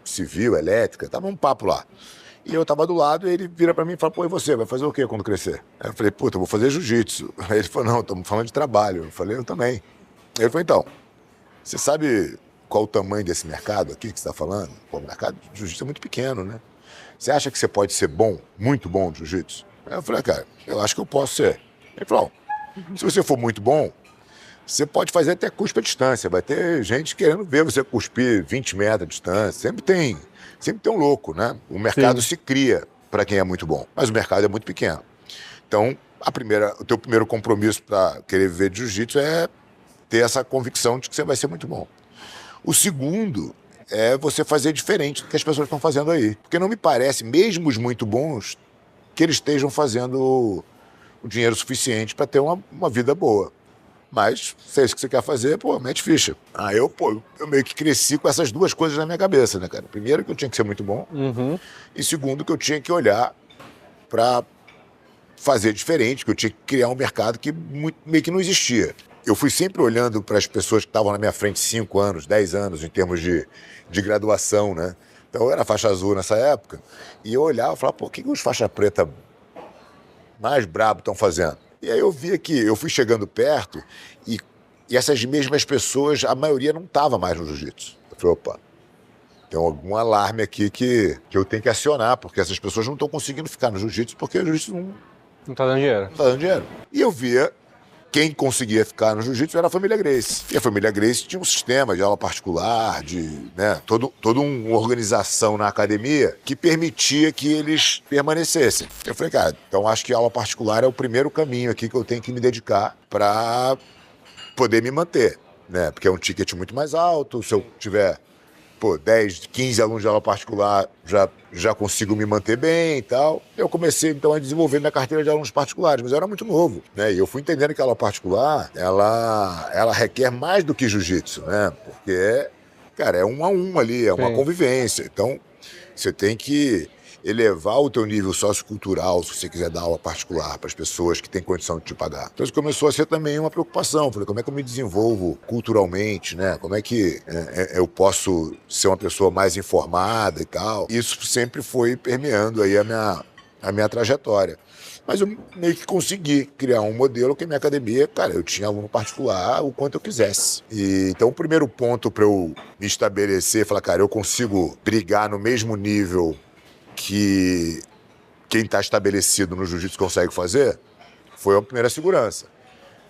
civil, elétrica, tava um papo lá. E eu tava do lado e ele vira pra mim e fala, pô, e você, vai fazer o quê quando crescer? Aí eu falei, puta, eu vou fazer jiu-jitsu. Aí ele falou, não, estamos falando de trabalho. Eu falei, eu também. Aí ele falou, então, você sabe qual o tamanho desse mercado aqui que você está falando? Pô, o mercado de jiu-jitsu é muito pequeno, né? Você acha que você pode ser bom, muito bom de jiu-jitsu? Aí eu falei, cara, eu acho que eu posso ser. Ele falou, se você for muito bom, você pode fazer até cuspe à distância. Vai ter gente querendo ver você cuspir 20 metros à distância. Sempre tem um louco, né? O mercado se cria para quem é muito bom, mas o mercado é muito pequeno. Então, o teu primeiro compromisso para querer viver de jiu-jitsu é ter essa convicção de que você vai ser muito bom. O segundo é você fazer diferente do que as pessoas estão fazendo aí. Porque não me parece, mesmo os muito bons, que eles estejam fazendo o dinheiro suficiente para ter uma vida boa. Mas, se é isso que você quer fazer, pô, mete ficha. Eu meio que cresci com essas duas coisas na minha cabeça, né, cara? Primeiro, que eu tinha que ser muito bom. E segundo, que eu tinha que olhar para fazer diferente, que eu tinha que criar um mercado que meio que não existia. Eu fui sempre olhando para as pessoas que estavam na minha frente 5 anos, 10 anos, em termos de graduação, né? Então, eu era faixa azul nessa época, e eu olhava e falava, pô, o que os faixa preta mais brabo estão fazendo? E aí eu via que eu fui chegando perto e essas mesmas pessoas, a maioria não estava mais no jiu-jitsu. Eu falei, opa, tem algum alarme aqui que eu tenho que acionar, porque essas pessoas não estão conseguindo ficar no jiu-jitsu porque o jiu-jitsu não está dando dinheiro. Não está dando dinheiro. E eu via quem conseguia ficar no jiu-jitsu era a família Gracie. E a família Gracie tinha um sistema de aula particular, toda uma organização na academia que permitia que eles permanecessem. Eu falei, cara, então acho que a aula particular é o primeiro caminho aqui que eu tenho que me dedicar para poder me manter, né? Porque é um ticket muito mais alto, se eu tiver 10, 15 alunos de aula particular, já consigo me manter bem e tal. Eu comecei, então, a desenvolver minha carteira de alunos particulares, mas eu era muito novo, né? E eu fui entendendo que a aula particular, ela requer mais do que jiu-jitsu, né? Porque, cara, é 1 a 1 ali, é uma convivência. Então, você tem que elevar o teu nível sociocultural, se você quiser dar aula particular para as pessoas que têm condição de te pagar. Então isso começou a ser também uma preocupação. Falei, como é que eu me desenvolvo culturalmente, né? Como é que eu posso ser uma pessoa mais informada e tal? Isso sempre foi permeando aí a minha trajetória. Mas eu meio que consegui criar um modelo que a minha academia, cara, eu tinha aluno particular o quanto eu quisesse. Então o primeiro ponto para eu me estabelecer, falar, cara, eu consigo brigar no mesmo nível que quem está estabelecido no jiu-jitsu consegue fazer, foi a primeira segurança.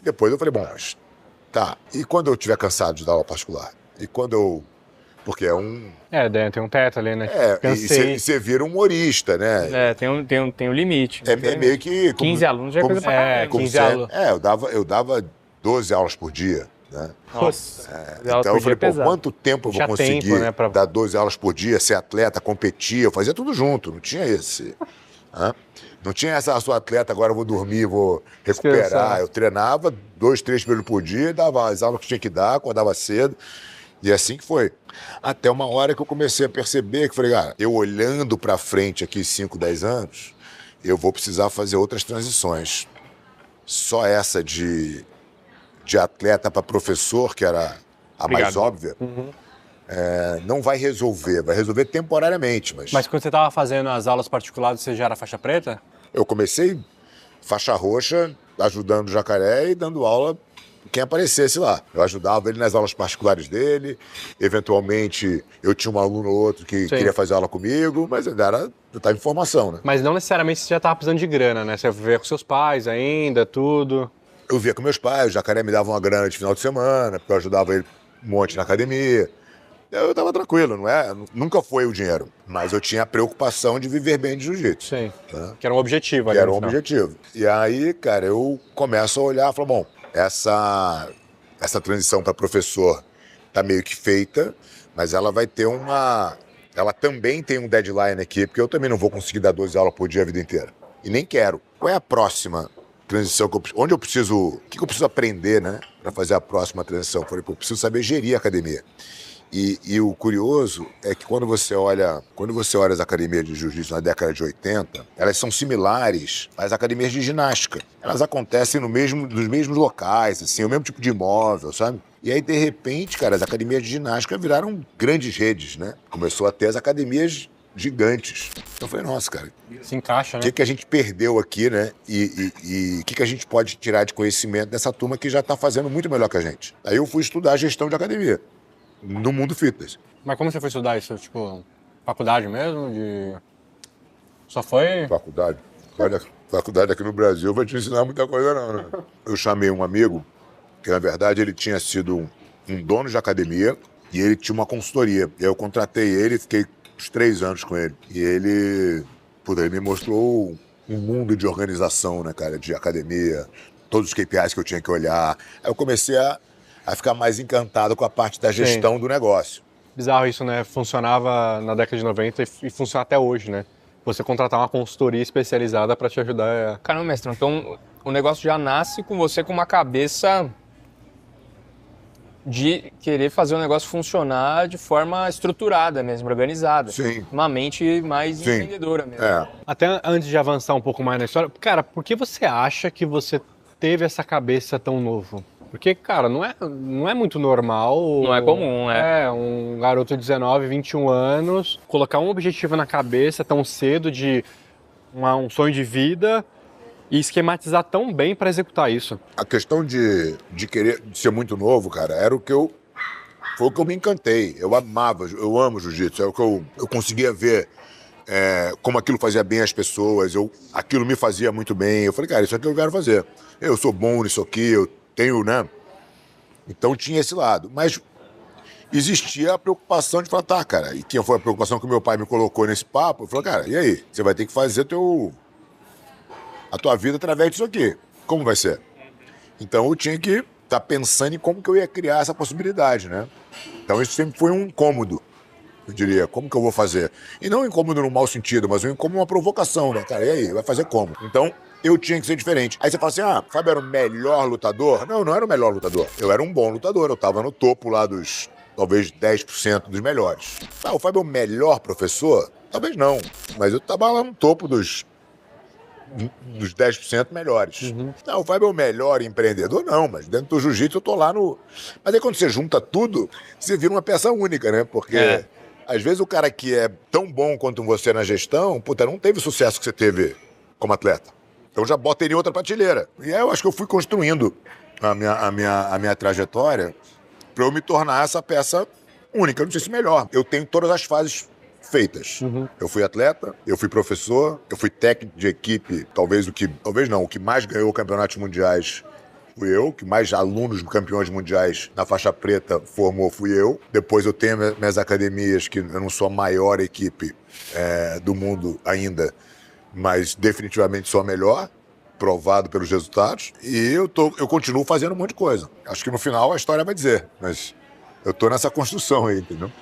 Depois eu falei, bom, mas tá, e quando eu estiver cansado de dar aula particular? E quando eu... Porque é um... tem um teto ali, né? E você vira um humorista, né? Tem um limite. É meio que... 15 alunos já é coisa pra caramba. 15 alunos. Eu dava 12 aulas por dia, né? Nossa, então eu falei, quanto tempo eu vou conseguir dar 12 aulas por dia, ser atleta, competir? Eu fazia tudo junto, não tinha esse... Não tinha essa, sou atleta, agora eu vou dormir, vou recuperar. Eu treinava 2, 3 períodos por dia, dava as aulas que tinha que dar, acordava cedo. E assim que foi. Até uma hora que eu comecei a perceber que, falei, cara, eu olhando pra frente aqui 5, 10 anos, eu vou precisar fazer outras transições. Só essa de atleta para professor, que era a mais óbvia, não vai resolver temporariamente. Mas quando você estava fazendo as aulas particulares, você já era faixa preta? Eu comecei faixa roxa, ajudando o Jacaré e dando aula quem aparecesse lá. Eu ajudava ele nas aulas particulares dele, eventualmente eu tinha um aluno ou outro que queria fazer aula comigo, mas eu estava em formação, né? Mas não necessariamente você já estava precisando de grana, né? Você vivia com seus pais ainda, tudo... Eu via com meus pais, o Jacaré me dava uma grana de final de semana, porque eu ajudava ele um monte na academia. Eu tava tranquilo, nunca foi o dinheiro, mas eu tinha a preocupação de viver bem de jiu-jitsu. Sim, tá? Que era um objetivo. Que era um objetivo. E aí, cara, eu começo a olhar e falo, bom, essa transição para professor tá meio que feita, mas ela vai ter ela também tem um deadline aqui, porque eu também não vou conseguir dar 12 aulas por dia a vida inteira. E nem quero. Qual é a próxima transição? O que eu preciso aprender, né, para fazer a próxima transição? Eu falei, eu preciso saber gerir a academia. E o curioso é que quando você olha as academias de jiu-jitsu na década de 80, elas são similares às academias de ginástica. Elas acontecem nos mesmos locais, assim, o mesmo tipo de imóvel, sabe? E aí, de repente, cara, as academias de ginástica viraram grandes redes, né? Começou a ter as academias gigantes. Então eu falei, nossa, cara, Se encaixa, o né? que a gente perdeu aqui, né? E o que a gente pode tirar de conhecimento dessa turma que já está fazendo muito melhor que a gente. Aí eu fui estudar gestão de academia, no mundo fitness. Mas como você foi estudar isso? Tipo, faculdade mesmo? Só foi? Faculdade. Olha, faculdade aqui no Brasil vai te ensinar muita coisa não, né? Eu chamei um amigo, que na verdade ele tinha sido um dono de academia e ele tinha uma consultoria. E aí eu contratei ele e fiquei uns 3 anos com ele. E ele, puta, ele me mostrou um mundo de organização, né, cara, de academia, todos os KPIs que eu tinha que olhar. Aí eu comecei a ficar mais encantado com a parte da gestão do negócio. Bizarro isso, né? Funcionava na década de 90 e funciona até hoje, né? Você contratar uma consultoria especializada para te ajudar. Caramba, mestre, então o negócio já nasce com você com uma cabeça de querer fazer o negócio funcionar de forma estruturada mesmo, organizada. Sim. Uma mente mais Sim. empreendedora mesmo. É. Até antes de avançar um pouco mais na história, cara, por que você acha que você teve essa cabeça tão novo? Porque, cara, não é muito normal. Não é comum, É, um garoto de 19, 21 anos, colocar um objetivo na cabeça tão cedo de um sonho de vida e esquematizar tão bem para executar isso. A questão de querer de ser muito novo, cara, foi o que eu me encantei. Eu amo jiu-jitsu, é o que eu conseguia ver como aquilo fazia bem às pessoas, aquilo me fazia muito bem. Eu falei, cara, isso aqui eu quero fazer. Eu sou bom nisso aqui, eu tenho, né? Então tinha esse lado. Mas existia a preocupação de falar, tá, cara, e que foi a preocupação que o meu pai me colocou nesse papo. Eu falei, cara, e aí? Você vai ter que fazer a tua vida através disso aqui. Como vai ser? Então eu tinha que estar pensando em como que eu ia criar essa possibilidade, né? Então isso sempre foi um incômodo, eu diria. Como que eu vou fazer? E não um incômodo no mau sentido, mas um incômodo, uma provocação, né, cara? E aí, vai fazer como? Então eu tinha que ser diferente. Aí você fala assim, o Fábio era o melhor lutador? Não, não era o melhor lutador. Eu era um bom lutador, eu tava no topo lá dos, talvez, 10% dos melhores. O Fábio é o melhor professor? Talvez não, mas eu tava lá no topo dos 10% melhores. Não, o Fábio é o melhor empreendedor? Não, mas dentro do jiu-jitsu eu tô lá no... Mas aí quando você junta tudo, você vira uma peça única, né? Porque às vezes o cara que é tão bom quanto você na gestão, puta, não teve o sucesso que você teve como atleta. Então já bota ele em outra prateleira. E aí eu acho que eu fui construindo a minha trajetória para eu me tornar essa peça única. Eu não sei se melhor. Eu tenho todas as fases feitas. Eu fui atleta, eu fui professor, eu fui técnico de equipe, talvez o que mais ganhou campeonatos mundiais fui eu, que mais alunos campeões mundiais na faixa preta formou fui eu. Depois eu tenho minhas academias, que eu não sou a maior equipe do mundo ainda, mas definitivamente sou a melhor, provado pelos resultados. E eu continuo fazendo um monte de coisa. Acho que no final a história vai dizer, mas eu tô nessa construção aí, entendeu?